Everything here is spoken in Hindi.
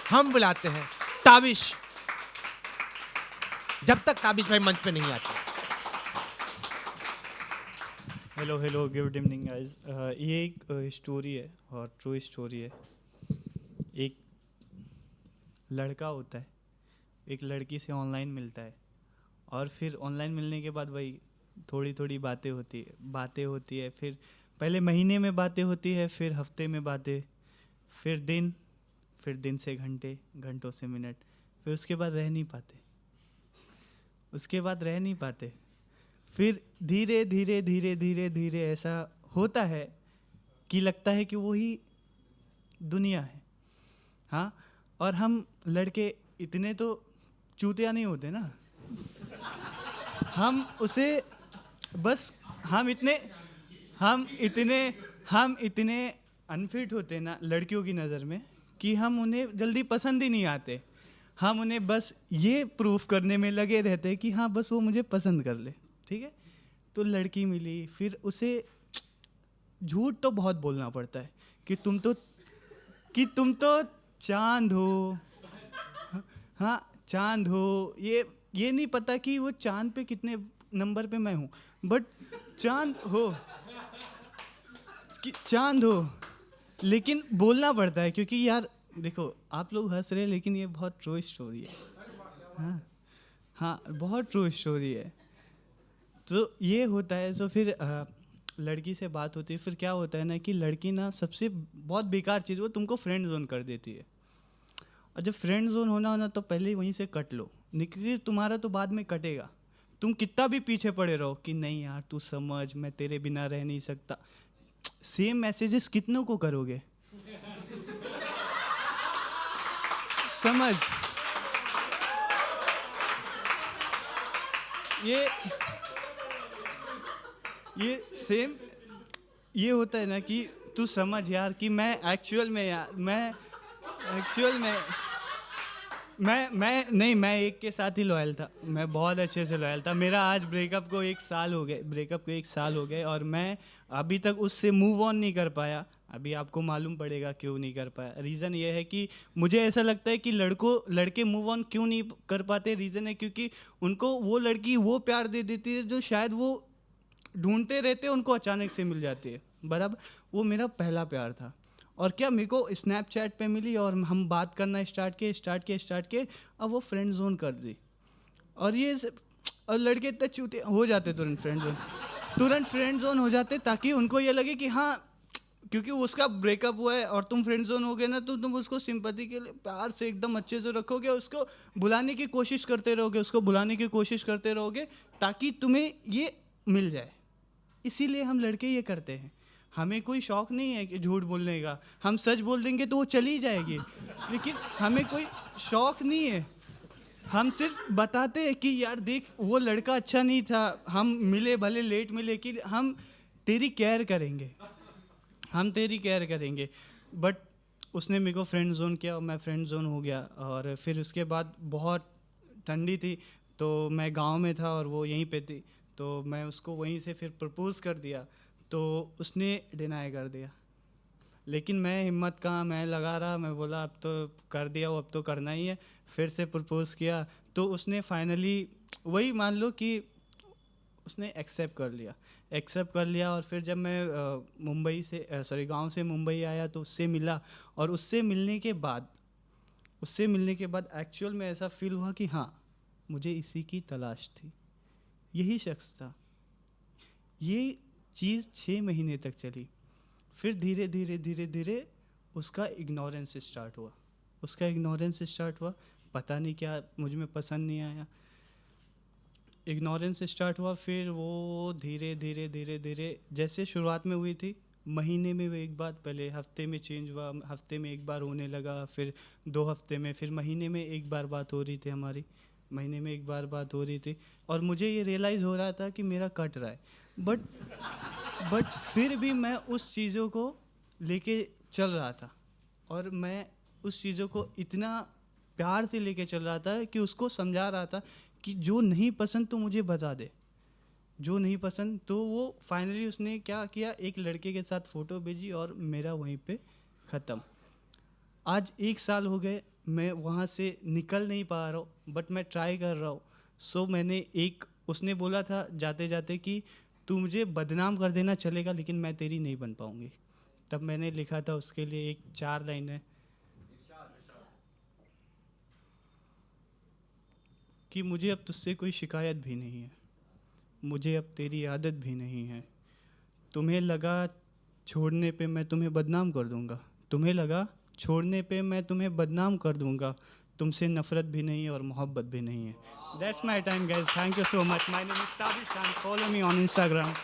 हम बुलाते हैं ताबिश, जब तक ताबिश भाई मंच पे नहीं आते। Hello good evening guys. ये एक स्टोरी है और ट्रू स्टोरी है। एक लड़का होता है, एक लड़की से ऑनलाइन मिलता है और फिर ऑनलाइन मिलने के बाद वही थोड़ी थोड़ी बातें होती है। फिर पहले महीने में बातें होती है, फिर हफ्ते में बातें, फिर दिन से घंटे, घंटों से मिनट, फिर उसके बाद रह नहीं पाते। फिर धीरे धीरे धीरे धीरे धीरे ऐसा होता है कि लगता है कि वही दुनिया है। हाँ, और हम लड़के इतने तो चूतिया नहीं होते ना, हम उसे बस हम इतने अनफिट होते ना लड़कियों की नज़र में कि हम उन्हें जल्दी पसंद ही नहीं आते। हम उन्हें बस ये प्रूफ करने में लगे रहते हैं कि हाँ बस वो मुझे पसंद कर ले, ठीक है। तो लड़की मिली, फिर उसे झूठ तो बहुत बोलना पड़ता है कि तुम तो चांद हो। हाँ, चांद हो। ये नहीं पता कि वो चांद पे कितने नंबर पे मैं हूँ, बट चांद हो। लेकिन बोलना पड़ता है क्योंकि यार देखो, आप लोग हंस रहे हैं लेकिन ये बहुत ट्रू स्टोरी है। हाँ, बहुत ट्रू स्टोरी है। तो ये होता है। तो फिर लड़की से बात होती है। फिर क्या होता है ना कि लड़की ना सबसे बहुत बेकार चीज़, वो तुमको फ्रेंड जोन कर देती है। और जब फ्रेंड जोन होना तो पहले वहीं से कट लो, क्योंकि तुम्हारा तो बाद में कटेगा। तुम कितना भी पीछे पड़े रहो कि नहीं यार तू समझ, मैं तेरे बिना रह नहीं सकता, सेम मैसेजेस कितनों को करोगे? समझ, ये सेम ये होता है ना कि तू समझ यार कि मैं एक्चुअल में मैं एक के साथ ही लॉयल था। मैं बहुत अच्छे से लॉयल था। मेरा आज ब्रेकअप को एक साल हो गए और मैं अभी तक उससे मूव ऑन नहीं कर पाया। अभी आपको मालूम पड़ेगा क्यों नहीं कर पाया। रीज़न ये है कि मुझे ऐसा लगता है कि लड़के मूव ऑन क्यों नहीं कर पाते। रीज़न है क्योंकि उनको वो लड़की वो प्यार दे देती है जो शायद वो ढूंढते रहते, उनको अचानक से मिल जाती है। बराबर, वो मेरा पहला प्यार था। और क्या, मेरे को स्नैपचैट पे मिली और हम बात करना स्टार्ट किए। अब वो फ्रेंड जोन कर दी। और और लड़के इतने चूते हो जाते तुरंत फ्रेंड जोन हो जाते, ताकि उनको ये लगे कि हाँ, क्योंकि उसका ब्रेकअप हुआ है और तुम फ्रेंड जोन हो गए ना, तो तुम उसको सिंपैथी के लिए प्यार से एकदम अच्छे से रखोगे, उसको भुलाने की कोशिश करते रहोगे ताकि तुम्हें ये मिल जाए। इसीलिए हम लड़के ये करते हैं। हमें कोई शौक नहीं है कि झूठ बोलने का। हम सच बोल देंगे तो वो चली जाएगी, लेकिन हमें कोई शौक नहीं है। हम सिर्फ बताते हैं कि यार देख, वो लड़का अच्छा नहीं था, हम मिले भले लेट मिले, कि हम तेरी केयर करेंगे। बट उसने मेरे को फ्रेंड जोन किया और मैं फ्रेंड जोन हो गया। और फिर उसके बाद बहुत ठंडी थी तो मैं गांव में था और वो यहीं पे थी, तो मैं उसको वहीं से फिर प्रपोज़ कर दिया। तो उसने डिनाई कर दिया, लेकिन मैं हिम्मत कहाँ, मैं लगा रहा, मैं बोला अब तो कर दिया, वो अब तो करना ही है। फिर से प्रपोज़ किया तो उसने फाइनली वही मान लो कि उसने एक्सेप्ट कर लिया। और फिर जब मैं गांव से मुंबई आया तो उससे मिला। और उससे मिलने के बाद एक्चुअल में ऐसा फील हुआ कि हाँ, मुझे इसी की तलाश थी, यही शख्स था। ये चीज़ 6 महीने तक चली। फिर धीरे धीरे उसका इग्नोरेंस स्टार्ट हुआ। पता नहीं क्या मुझ में पसंद नहीं आया, इग्नोरेंस स्टार्ट हुआ। फिर वो धीरे धीरे जैसे शुरुआत में हुई थी, महीने में वो एक बार, पहले हफ्ते में चेंज हुआ, हफ्ते में एक बार होने लगा, फिर 2 हफ्ते में, फिर महीने में एक बार बात हो रही थी हमारी। और मुझे ये रियलाइज़ हो रहा था कि मेरा कट रहा है। बट फिर भी मैं उस चीज़ों को लेके चल रहा था। और मैं उस चीज़ों को इतना प्यार से लेके चल रहा था कि उसको समझा रहा था कि जो नहीं पसंद तो मुझे बता दे, जो नहीं पसंद। तो वो फाइनली उसने क्या किया, एक लड़के के साथ फ़ोटो भेजी और मेरा वहीं पे ख़त्म। आज 1 साल हो गए, मैं वहाँ से निकल नहीं पा रहा हूँ, बट मैं ट्राई कर रहा हूँ. सो मैंने उसने बोला था जाते जाते कि तू मुझे बदनाम कर देना चलेगा, लेकिन मैं तेरी नहीं बन पाऊँगी. तब मैंने लिखा था उसके लिए एक 4 लाइनें कि मुझे अब तुझसे कोई शिकायत भी नहीं है, मुझे अब तेरी आदत भी नहीं है. तुम्हें लगा छोड़ने पे मैं तुम्हें बदनाम कर दूंगा, तुम्हें लगा छोड़ने पे मैं तुम्हें बदनाम कर दूंगा, तुमसे नफ़रत भी नहीं है और मोहब्बत भी नहीं है. That's my time guys, thank you so much. My name is Tabish Khan, follow me on Instagram.